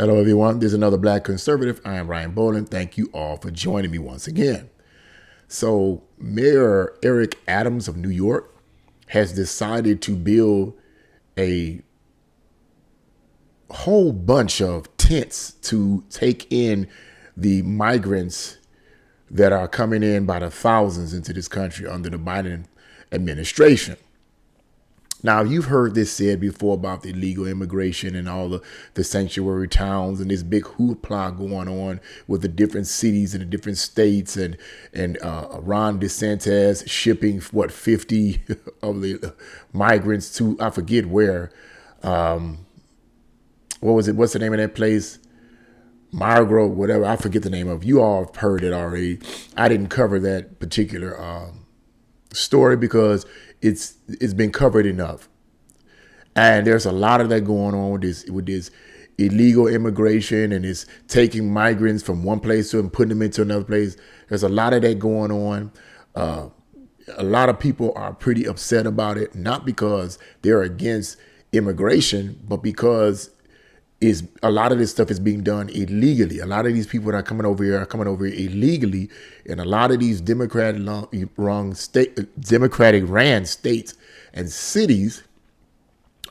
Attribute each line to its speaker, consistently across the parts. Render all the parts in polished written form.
Speaker 1: Hello, everyone. This is another Black Conservative. I am Ryan Boland. Thank you all for joining me once again. So, Mayor Eric Adams of New York has decided to build a whole bunch of tents to take in the migrants that are coming in by the thousands into this country under the Biden administration. Now, you've heard this said before about the illegal immigration and all the sanctuary towns and this big hoopla going on with the different cities and the different states and Ron DeSantis shipping, 50 of the migrants to, I forget where. What was it? What's the name of that place? Margrove, whatever. I forget the name of it. You all have heard it already. I didn't cover that particular story because it's been covered enough, and there's a lot of that going on with this illegal immigration, and it's taking migrants from one place and putting them into another place. There's a lot of that going on. A lot of people are pretty upset about it, not because they're against immigration, but because a lot of this stuff is being done illegally. A lot of these people that are coming over here are coming over here illegally, and a lot of these Democratic ran states and cities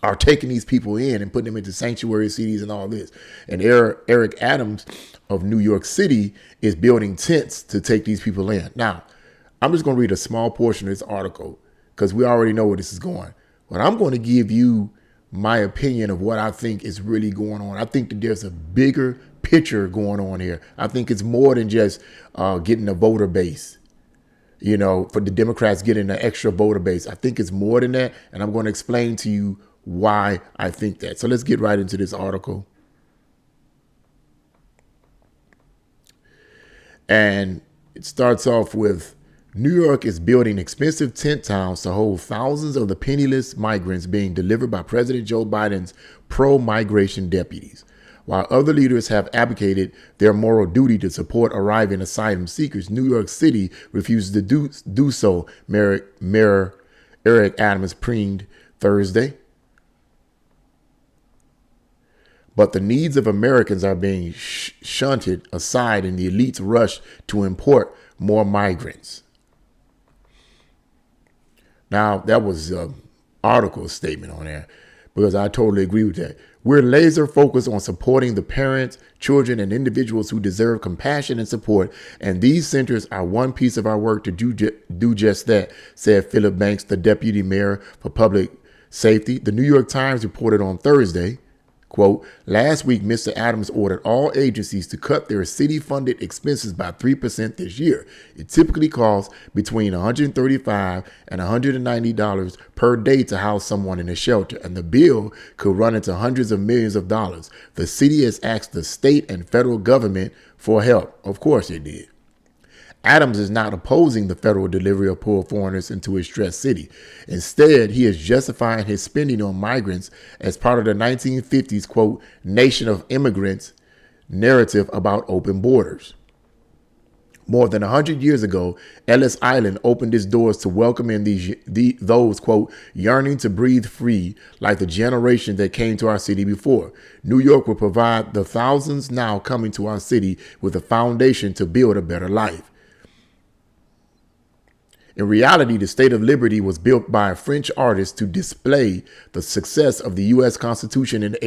Speaker 1: are taking these people in and putting them into sanctuary cities and all this. And Eric Adams of New York City is building tents to take these people in. Now, I'm just going to read a small portion of this article because we already know where this is going. But I'm going to give you my opinion of what I think is really going on. I think that there's a bigger picture going on here. I think it's more than just getting a voter base, for the Democrats getting an extra voter base. I think it's more than that, and I'm going to explain to you why I think that. So let's get right into this article. And it starts off with, New York is building expensive tent towns to hold thousands of the penniless migrants being delivered by President Joe Biden's pro-migration deputies. While other leaders have abdicated their moral duty to support arriving asylum seekers, New York City refuses to do so, Mayor Eric Adams preened Thursday. But the needs of Americans are being shunted aside in the elite's rush to import more migrants. Now, that was an article statement on there because I totally agree with that. We're laser focused on supporting the parents, children, and individuals who deserve compassion and support. And these centers are one piece of our work to do just that, said Philip Banks, the deputy mayor for public safety. The New York Times reported on Thursday, quote, last week, Mr. Adams ordered all agencies to cut their city-funded expenses by 3% this year. It typically costs between $135 and $190 per day to house someone in a shelter, and the bill could run into hundreds of millions of dollars. The city has asked the state and federal government for help. Of course it did. Adams is not opposing the federal delivery of poor foreigners into a stressed city. Instead, he is justifying his spending on migrants as part of the 1950s, quote, nation of immigrants narrative about open borders. More than 100 years ago, Ellis Island opened its doors to welcome in those, quote, yearning to breathe free like the generation that came to our city before. New York will provide the thousands now coming to our city with a foundation to build a better life. In reality, the State of Liberty was built by a French artist to display the success of the U.S. Constitution in the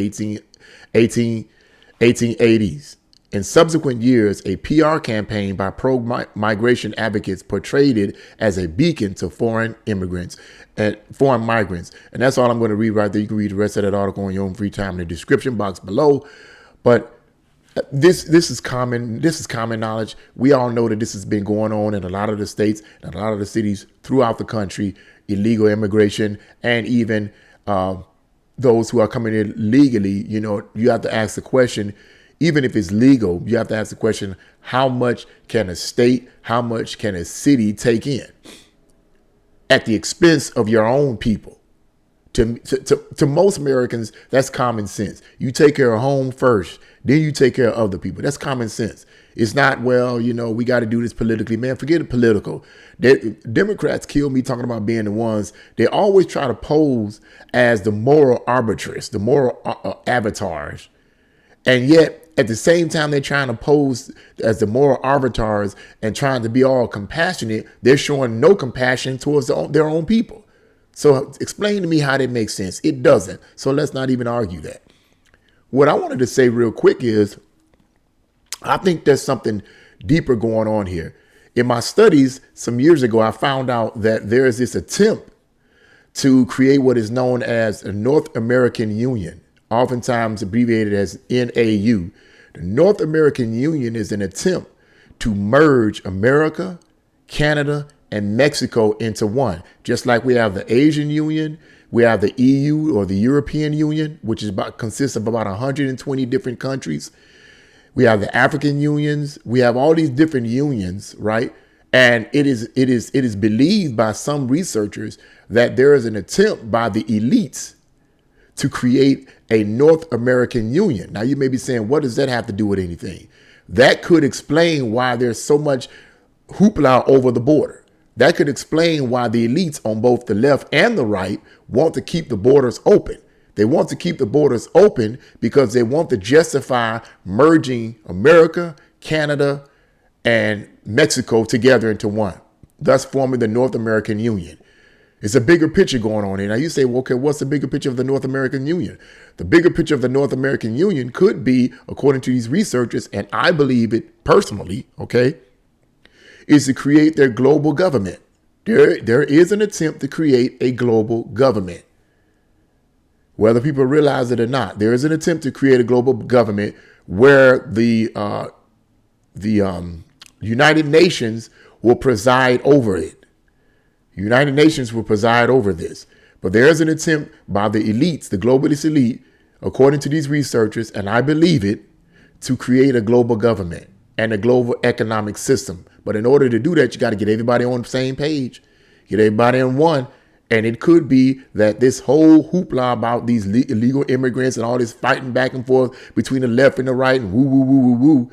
Speaker 1: 1880s. In subsequent years, a PR campaign by pro-migration advocates portrayed it as a beacon to foreign migrants. And that's all I'm going to read right there. You can read the rest of that article on your own free time in the description box below. But this is common knowledge. We all know that this has been going on in a lot of the states and a lot of the cities throughout the country, illegal immigration, and even those who are coming in legally. You have to ask the question, even if it's legal, you have to ask the question, how much can a state, how much can a city take in at the expense of your own people? To most Americans, that's common sense. You take care of home first, then you take care of other people. That's common sense. It's not, we got to do this politically. Man, forget the political. Democrats kill me talking about being the ones. They always try to pose as the moral arbitress, the moral avatars. And yet, at the same time, they're trying to pose as the moral arbiters and trying to be all compassionate. They're showing no compassion towards their own people. So explain to me how that makes sense. It doesn't. So let's not even argue that. What I wanted to say real quick is I think there's something deeper going on here. In my studies some years ago, I found out that there is this attempt to create what is known as a North American Union, oftentimes abbreviated as NAU. The North American Union is an attempt to merge America, Canada, and Mexico into one. Just like we have the Asian Union, we have the EU or the European Union, which consists of about 120 different countries. We have the African unions. We have all these different unions, right? And it is believed by some researchers that there is an attempt by the elites to create a North American Union. Now you may be saying, what does that have to do with anything? That could explain why there's so much hoopla over the border. That could explain why the elites on both the left and the right want to keep the borders open. They want to keep the borders open because they want to justify merging America, Canada, and Mexico together into one, thus forming the North American Union. It's a bigger picture going on here. Now you say, well, okay, what's the bigger picture of the North American Union? The bigger picture of the North American Union could be, according to these researchers, and I believe it personally, okay, is to create their global government. There is an attempt to create a global government. Whether people realize it or not, there is an attempt to create a global government where the United Nations will preside over it. United Nations will preside over this. But there is an attempt by the elites, the globalist elite, according to these researchers, and I believe it, to create a global government and a global economic system. But in order to do that, you got to get everybody on the same page, get everybody on one. And it could be that this whole hoopla about these illegal immigrants and all this fighting back and forth between the left and the right and woo, woo, woo, woo, woo,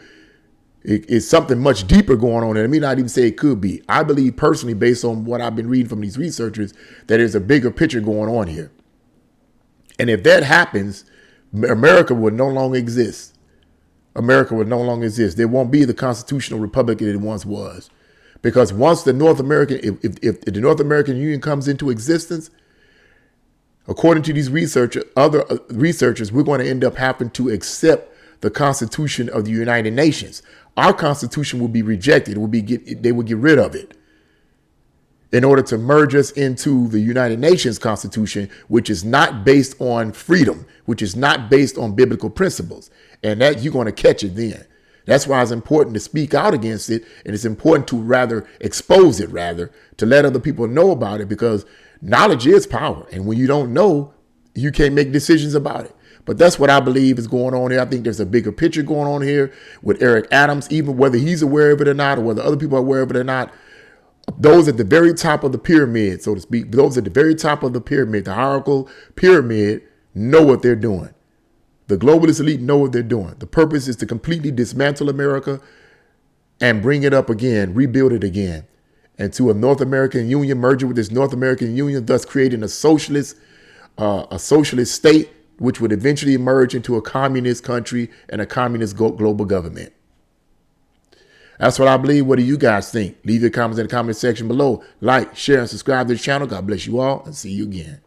Speaker 1: it's something much deeper going on. And I may not even say it could be. I believe personally, based on what I've been reading from these researchers, that there's a bigger picture going on here. And if that happens, America would no longer exist. America would no longer exist. There won't be the constitutional republic that it once was. Because once the North American, if the North American Union comes into existence, according to these other researchers, we're going to end up having to accept the Constitution of the United Nations. Our Constitution will be rejected. They will get rid of it in order to merge us into the United Nations Constitution, which is not based on freedom, which is not based on biblical principles. And that you're going to catch it then. That's why it's important to speak out against it. And it's important to expose it, to let other people know about it, because knowledge is power. And when you don't know, you can't make decisions about it. But that's what I believe is going on here. I think there's a bigger picture going on here with Eric Adams, even whether he's aware of it or not, or whether other people are aware of it or not. Those at the very top of the pyramid, so to speak, those at the very top of the pyramid, the hierarchical pyramid, know what they're doing. The globalist elite know what they're doing. The purpose is to completely dismantle America and bring it up again, rebuild it again, and to a North American Union, merge it with this North American Union, thus creating a socialist state, which would eventually emerge into a communist country and a communist global government. That's what I believe. What do you guys think? Leave your comments in the comment section below. Like, share, and subscribe to the channel. God bless you all, and see you again.